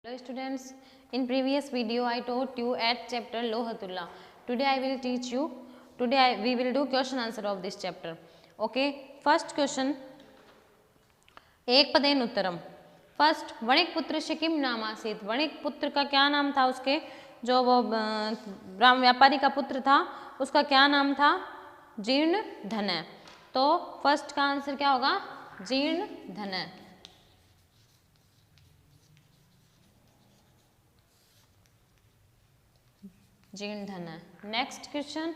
Hello students, in previous video I taught you at chapter Lohatullah. Today I will teach you, we will do question answer of this chapter. Okay, first question, एक पदेन उत्तरम. First, वणिक पुत्र से किम नाम आसीत. वणिक पुत्र का क्या नाम था, उसके जो वो व्यापारी का पुत्र था उसका क्या नाम था, जीर्ण धन. तो फर्स्ट का आंसर क्या होगा, जीर्ण धन. जीर्ण धन. नेक्स्ट क्वेश्चन,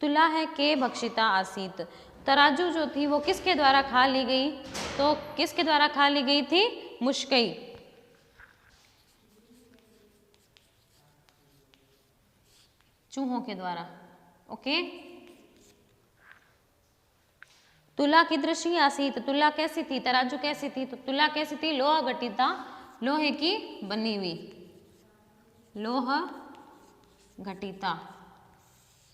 तुला है के भक्षिता आसीत. तराजू जो थी वो किसके द्वारा खा ली गई, तो किसके द्वारा खा ली गई थी, मुश्कई. चूहों के द्वारा. ओके. तुला कीदृशी आसीत. तुला कैसी थी, तराजू कैसी थी, तो तुला कैसी थी, लोह घटिता, लोहे की बनी हुई, लोह घटिता.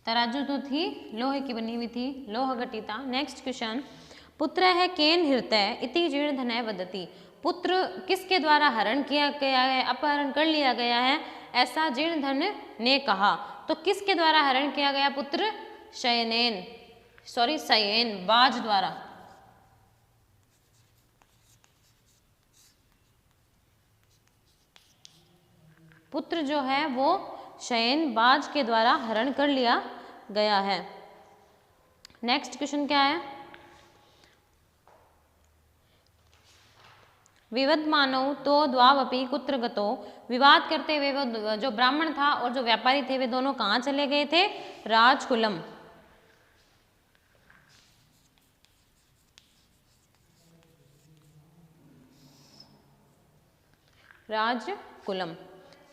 तराजू तो थी लोहे की बनी हुई थी, लोह घटिता. नेक्स्ट क्वेश्चन, पुत्र है केन हृतय इति जीर्ण धनय वदति. पुत्र किसके द्वारा हरण किया गया है, अपहरण कर लिया गया है, ऐसा जीर्ण धन ने कहा. तो किसके द्वारा हरण किया गया पुत्र, शयनेन, सयेन, बाज द्वारा. पुत्र जो है वो शयन, बाज के द्वारा हरण कर लिया गया है. नेक्स्ट क्वेश्चन क्या है, विवद मानव तो द्वावपि कुत्र गतो. विवाद करते हुए वो जो ब्राह्मण था और जो व्यापारी थे वे दोनों कहाँ चले गए थे, राजकुलम. राजकुलम.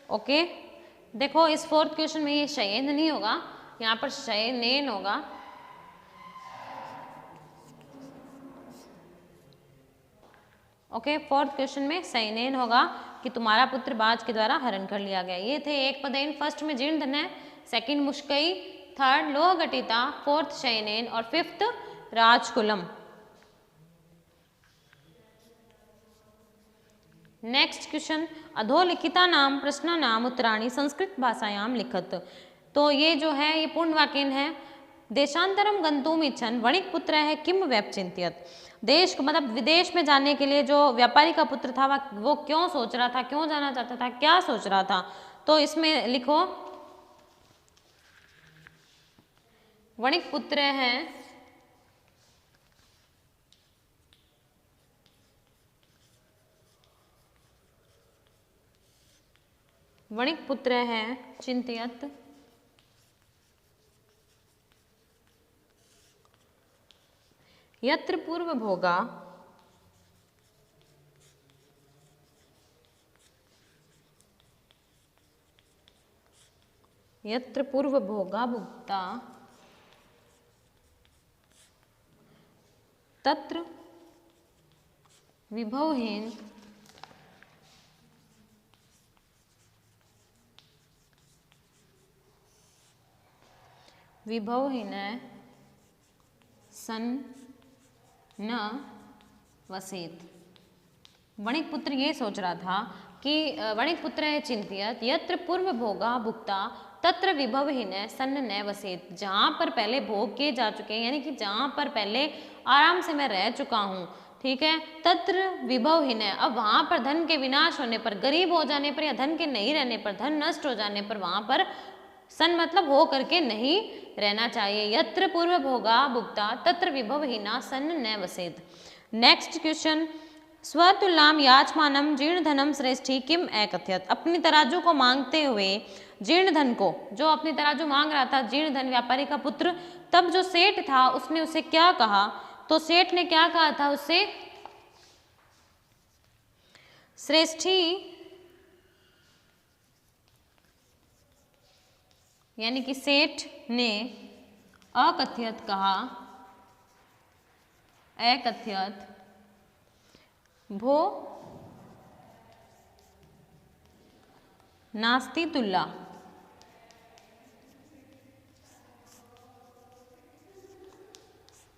ओके. देखो इस फोर्थ क्वेश्चन में ये शयन नहीं होगा, यहाँ पर शयनेन होगा. ओके, फोर्थ क्वेश्चन में शयनेन होगा कि तुम्हारा पुत्र बाज के द्वारा हरण कर लिया गया. ये थे एक पदेन. फर्स्ट में जीर्ण धन है, सेकंड मुश्कई, थर्ड लोह घटिता, फोर्थ शयनेन और फिफ्थ राजकुलम. नेक्स्ट क्वेश्चन, अधोलिखिता नाम प्रश्न नाम उत्तराणी संस्कृत भाषायाम लिखत. तो ये जो है ये पूर्ण वाक्य है. देशांतरम गंतुम इच्छन वणिक पुत्र है किम व्यपचिंत्यत. देश मतलब विदेश में जाने के लिए जो व्यापारी का पुत्र था वो क्यों सोच रहा था, क्यों जाना चाहता था, क्या सोच रहा था. तो इसमें लिखो, वणिक पुत्र है वणिक पुत्र है चिंतियत यत्र पूर्व भोगा भुक्ता तत्र विभवहीन सन न वसेत. वणिक पुत्र ये सोच रहा था कि वणिक पुत्र है चिंतियत यत्र पूर्व भोगा भुक्ता तत्र विभवहीन सन न वसेत. जहाँ पर पहले भोग किए जा चुके हैं, यानी कि जहाँ पर पहले आराम से मैं रह चुका हूँ, ठीक है, तत्र विभवहीन है. अब वहाँ पर धन के विनाश होने पर, गरीब हो जाने पर या धन के नहीं रहने पर, धन नष्ट हो जाने पर वहाँ पर सन मतलब हो करके नहीं रहना चाहिए. यत्र पूर्व भोगा भुक्ता तत्र विभवहीना सन न वसेत. नेक्स्ट क्वेश्चन, स्वतुलाम याचमानम जीर्ण धनम श्रेष्ठी किम एकथ्यत. अपनी तराजू को मांगते हुए जीर्ण धन को, जो अपनी तराजू मांग रहा था जीर्ण धन व्यापारी का पुत्र, तब जो सेठ था उसने उसे क्या कहा, तो सेठ ने क्या कहा था उससे, श्रेष्ठी, यानी कि सेठ ने अकथ्यत कहा, अकथ्यत, भो नास्ति तुला.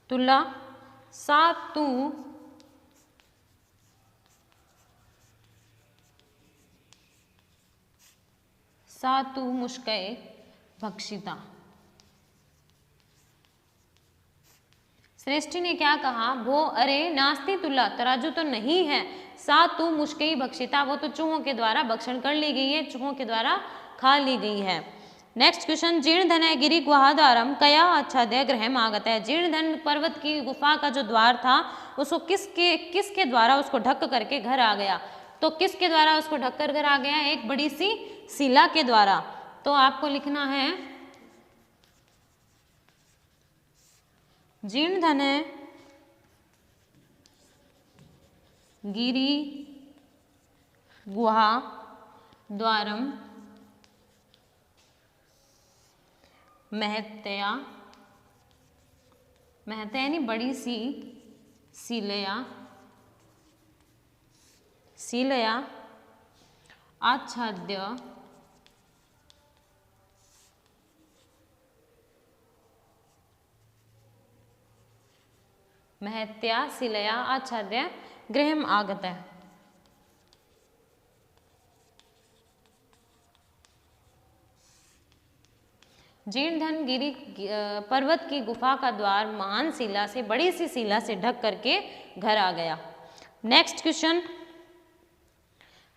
तुला सा तू सा तु मुष्कय भक्षिता। श्रेष्ठी ने क्या कहा, वो अरे नास्ति तुला, तराजू तो नहीं है, सा तु मुष्कई भक्षिता, वो तो चूहों के द्वारा भक्षण कर ली गई है, चूहों के द्वारा खा ली गई है। नेक्स्ट क्वेश्चन, जीर्ण धन गिरी गुहाद्वारम कया आच्छाद्य गृहम आगत है। जीर्ण धन पर्वत की गुफा का जो द्वार था उसको किसके द्वारा उसको ढक करके घर आ गया। तो किसके द्वारा उसको ढक कर घर आ गया, एक बड़ी सी शिला के द्वारा। तो आपको लिखना है जीर्ण धन गिरी गुहा द्वारम महत्या, महत्या यानी बड़ी सी शिलया, शिलया आच्छाद्य महत्या शिलया आच्छाद्य गृहम आगत है। जीर्ण धन गिरी पर्वत की गुफा का द्वार महान शिला से, बड़ी सी शिला से ढक करके घर आ गया। नेक्स्ट क्वेश्चन,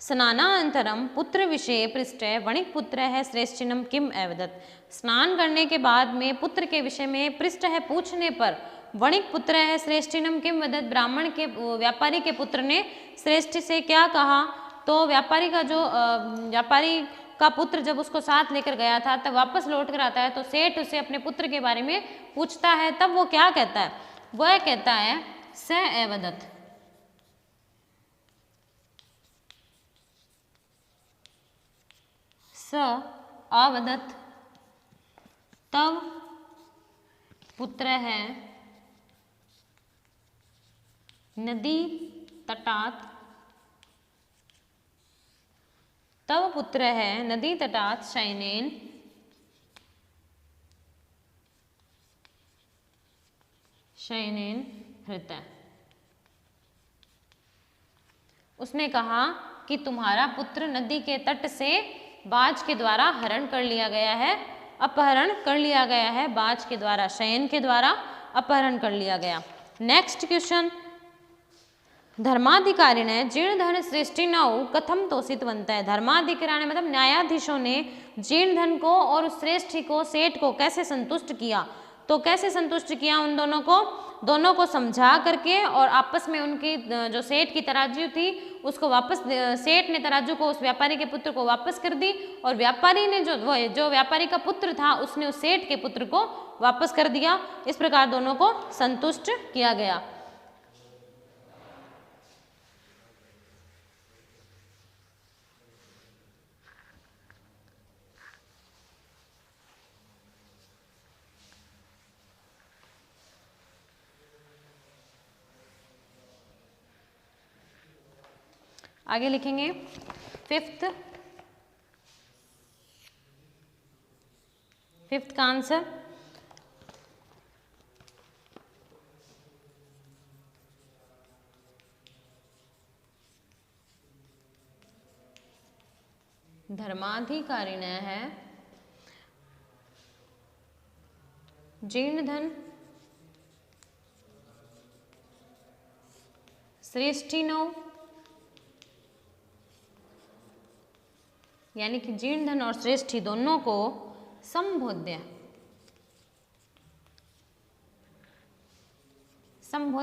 स्नानानंतरम पुत्र विषय पृष्ठ वणिक पुत्र है श्रेष्ठिनम किम एवदत। स्नान करने के बाद में पुत्र के विषय में पृष्ठ है पूछने पर वणिक पुत्र है श्रेष्ठिनम किम वदत, ब्राह्मण के व्यापारी के पुत्र ने श्रेष्ठी से क्या कहा। तो व्यापारी का पुत्र जब उसको साथ लेकर गया था तब वापस लौट कर आता है तो सेठ उसे अपने पुत्र के बारे में पूछता है, तब वो क्या कहता है, वह कहता है स एवदत, स अवदत, तब पुत्र है नदी तटात, तब पुत्र है नदी तटात शयनेन शयनेन हृत। उसने कहा कि तुम्हारा पुत्र नदी के तट से बाज के द्वारा हरण कर लिया गया है, अपहरण कर लिया गया है, बाज के द्वारा, शयन के द्वारा अपहरण कर लिया गया। नेक्स्ट क्वेश्चन, धर्माधिकारी ने जीर्ण धन श्रेष्ठी नौ कथम तोषितवंत है। धर्माधिकारी मतलब न्यायाधीशों ने जीर्ण धन को और उस श्रेष्ठी को, सेठ को कैसे संतुष्ट किया। तो कैसे संतुष्ट किया उन दोनों को समझा करके, और आपस में उनकी जो सेठ की तराजू थी उसको वापस, सेठ ने तराजू को उस व्यापारी के पुत्र को वापस कर दी, और व्यापारी ने जो व्यापारी का पुत्र था उसने उस सेठ के पुत्र को वापस कर दिया। इस प्रकार दोनों को संतुष्ट किया गया। आगे लिखेंगे फिफ्थ का आंसर, धर्माधिकारी ने है जीर्ण धन श्रेष्ठिनो, यानी कि जीर्ण धन और श्रेष्ठी दोनों को संबोध्य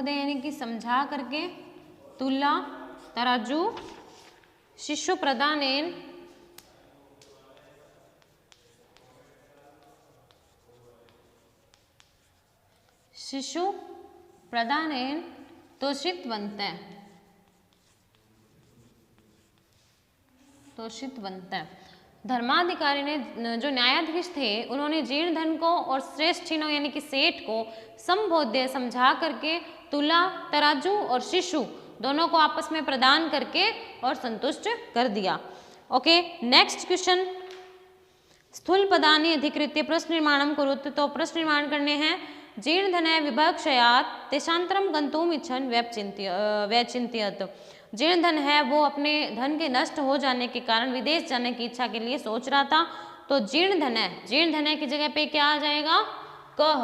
यानी कि समझा करके, तुला तराजू, शिशु प्रदानेन तोषितवंत धर्माधिकारी ने, जो न्यायाधीश थे, उन्होंने जीर्ण धन को और श्रेष्ठिनों यानी कि सेठ को संबोध्य समझा करके तुला तराजू और शिशु दोनों को आपस में प्रदान करके और संतुष्ट कर दिया। ओके, नेक्स्ट क्वेश्चन, स्थूल पदानि अधिकृत्य प्रश्न निर्माणम कुरुत। तो प्रश्न निर्माण करने हैं। जीर्ण धन विभक्षयात तेषांतरम गंतुम इच्छन व्यचिंत्यत। जीर्ण धन है वो अपने धन के नष्ट हो जाने के कारण विदेश जाने की इच्छा के लिए सोच रहा था। तो जीर्ण धन है, जीर्ण धन है की जगह पे क्या आ जाएगा, कह।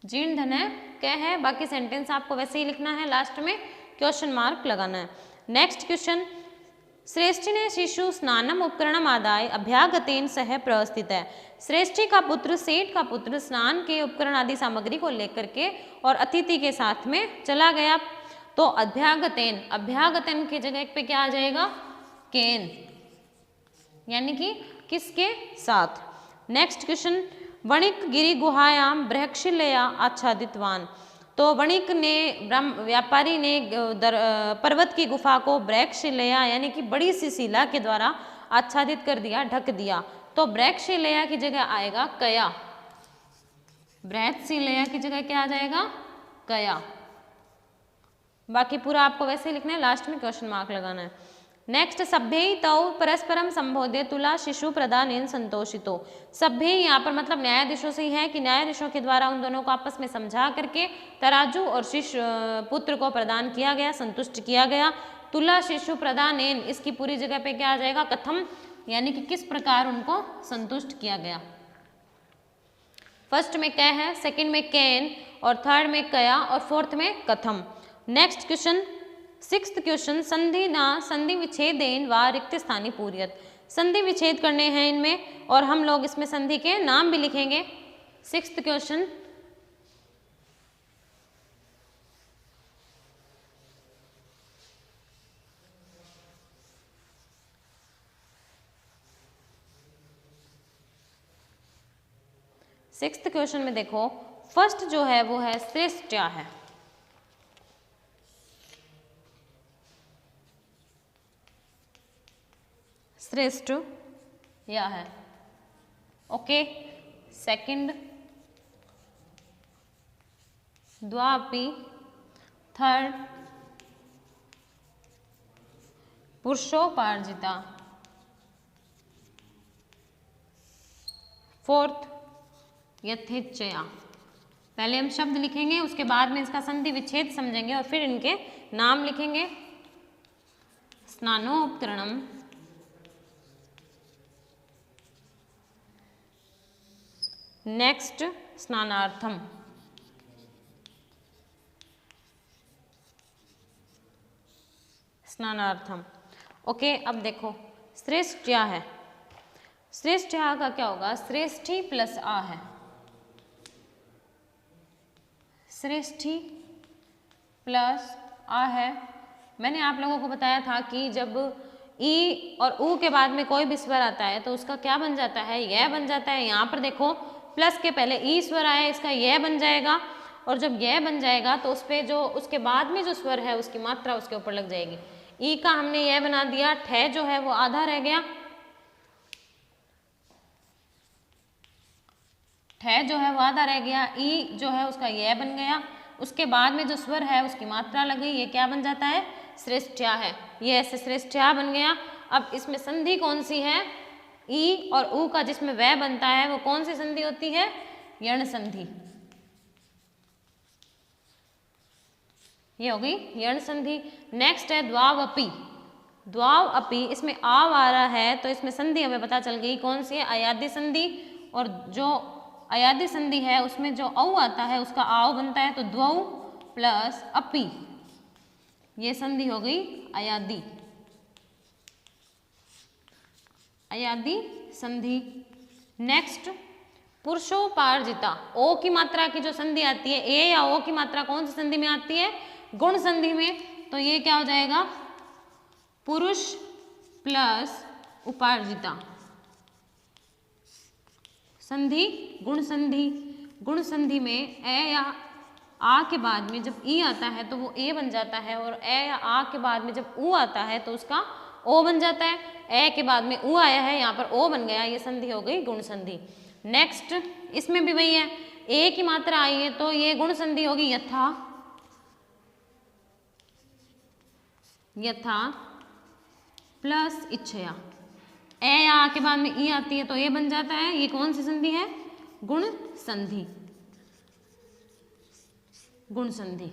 जीर्ण धन है क्या है, बाकी सेंटेंस आपको वैसे ही लिखना है, लास्ट में क्वेश्चन मार्क लगाना है। नेक्स्ट क्वेश्चन, श्रेष्ठिने शिशु स्नानम उपकरणम आदाय अभ्यागतेन सह प्रस्थित है। श्रेष्ठी का पुत्र, सेठ का पुत्र स्नान के उपकरण आदि सामग्री को लेकर के और अतिथि के साथ में चला गया। तो अभ्यागतेन, अभ्यागतेन की जगह पे क्या आ जाएगा, केन, यानी कि किसके साथ। नेक्स्ट क्वेश्चन, वणिक गिरि गुहायाम बृहक्षिलया आच्छादितवान। तो वणिक ने, व्यापारी ने पर्वत की गुफा को बृहक्षिलया यानी कि बड़ी सी शिला के द्वारा आच्छादित कर दिया, ढक दिया। तो बृहक्षिलया की जगह आएगा कया, बृहत्शिलया की जगह क्या आ जाएगा, कया। बाकी पूरा आपको वैसे ही लिखना है, लास्ट में क्वेश्चन मार्क लगाना है। नेक्स्ट, सभ्य तौ परस्परम संबोध्य तुला शिशु प्रदानेन संतोषितो। सभ्य यहाँ पर मतलब न्यायाधीशों से ही है कि न्यायाधीशों के द्वारा उन दोनों को आपस में समझा करके तराजू और शिशु पुत्र को प्रदान किया गया, संतुष्ट किया गया। तुला शिशु प्रदानेन, इसकी पूरी जगह पे क्या आ जाएगा, कथम, यानी कि किस प्रकार उनको संतुष्ट किया गया। फर्स्ट में कै है, सेकंड में कैन, और थर्ड में कया, और फोर्थ में कथम। नेक्स्ट क्वेश्चन, सिक्स्थ क्वेश्चन, संधि ना संधि विच्छेदेन व रिक्त स्थानी पूर्यत। संधि विच्छेद करने हैं इनमें, और हम लोग इसमें संधि के नाम भी लिखेंगे। सिक्स्थ क्वेश्चन, सिक्स्थ क्वेश्चन में देखो, फर्स्ट जो है वो है श्रेष्ठया है। श्रेष्ठ या है, ओके। सेकंड द्वापि, थर्ड पुरुषोपार्जिता, फोर्थ यथेच्छया। पहले हम शब्द लिखेंगे, उसके बाद में इसका संधि विच्छेद समझेंगे और फिर इनके नाम लिखेंगे। स्नानोपकरणम, नेक्स्ट स्नानार्थम, स्नानार्थम, ओके। अब देखो श्रेष्ठ क्या है, श्रेष्ठ आ का क्या होगा, श्रेष्ठी प्लस आ है, श्रेष्ठी प्लस आ है। मैंने आप लोगों को बताया था कि जब ई और ऊ के बाद में कोई भी स्वर आता है तो उसका क्या बन जाता है, यह बन जाता है। यहाँ पर देखो प्लस के पहले ई स्वर आया, इसका यह बन जाएगा, और जब यह बन जाएगा तो उस पर जो उसके बाद में जो स्वर है उसकी मात्रा उसके ऊपर लग जाएगी। ई का हमने यह बना दिया, ठे जो है वो आधा रह गया, ठे जो है वो आधा रह गया, ई जो है उसका यह बन गया, उसके बाद में जो स्वर है उसकी मात्रा लग गई, ये क्या बन जाता है, श्रेष्ठया है। ये ऐसे श्रेष्ठया बन गया। अब इसमें संधि कौन सी है, ई और ऊ का जिसमें वह बनता है वो कौन सी संधि होती है, यण संधि। ये हो गई यण संधि। नेक्स्ट है द्वाव अपि, द्वाव अपि, इसमें आव आ रहा है तो इसमें संधि हमें पता चल गई कौन सी है, अयादि संधि। और जो अयादि संधि है उसमें जो औ आता है उसका आव बनता है, तो द्वौ प्लस अपि, ये संधि हो गई अयादि, अयादि संधि। नेक्स्ट पुरुषोपार्जिता, ओ की मात्रा की जो संधि आती है, ए या ओ की मात्रा कौन सी संधि में आती है, गुण संधि में, तो ये क्या हो जाएगा, पुरुष प्लस उपार्जिता, संधि गुण संधि। गुण संधि में ए या आ के बाद में जब ई आता है तो वो ए बन जाता है, और ए या आ के बाद में जब ऊ आता है तो उसका ओ बन जाता है। ए के बाद में ऊ आया है, यहाँ पर ओ बन गया, ये संधि हो गई गुण संधि। नेक्स्ट इसमें भी वही है, ए की मात्रा आई है तो ये गुण संधि होगी यथा, यथा प्लस इच्छया। ए या आ के बाद में ई आती है तो ए बन जाता है, ये कौन सी संधि है, गुण संधि, गुण संधि।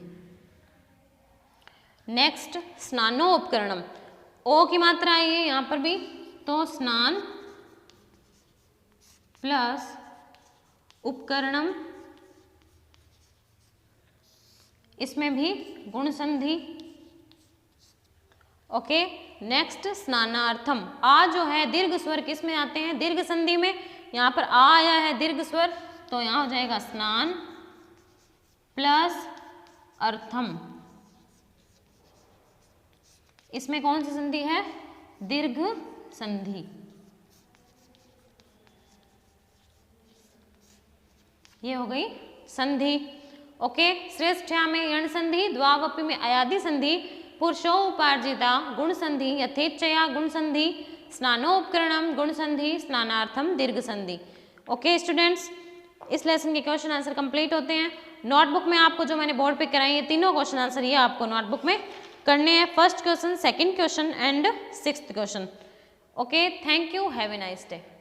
नेक्स्ट स्नानोपकरणम, ओ की मात्रा आई है यहाँ पर भी, तो स्नान प्लस उपकरणम, इसमें भी गुण संधि। ओके, नेक्स्ट स्नानार्थम, आ जो है दीर्घ स्वर किस में आते हैं, दीर्घ संधि में। यहाँ पर आ आया है दीर्घ स्वर, तो यहाँ हो जाएगा स्नान प्लस अर्थम। इसमें कौन सी संधि है, दीर्घ संधि। ये हो गई संधि। ओके, श्रेष्ठया में यण संधि, द्वावपि में अयादि संधि, पुरुषो उपार्जिता गुण संधि, यथेच्छया गुण संधि, स्नानोपकरणम गुण संधि, स्नानार्थम दीर्घ संधि। ओके स्टूडेंट्स, इस लेसन के क्वेश्चन आंसर कंप्लीट होते हैं। नोटबुक में आपको जो मैंने बोर्ड पे कराई है तीनों क्वेश्चन आंसर ये आपको नोटबुक में करने हैं, first question, second question and sixth question. Okay, thank you, have a nice day.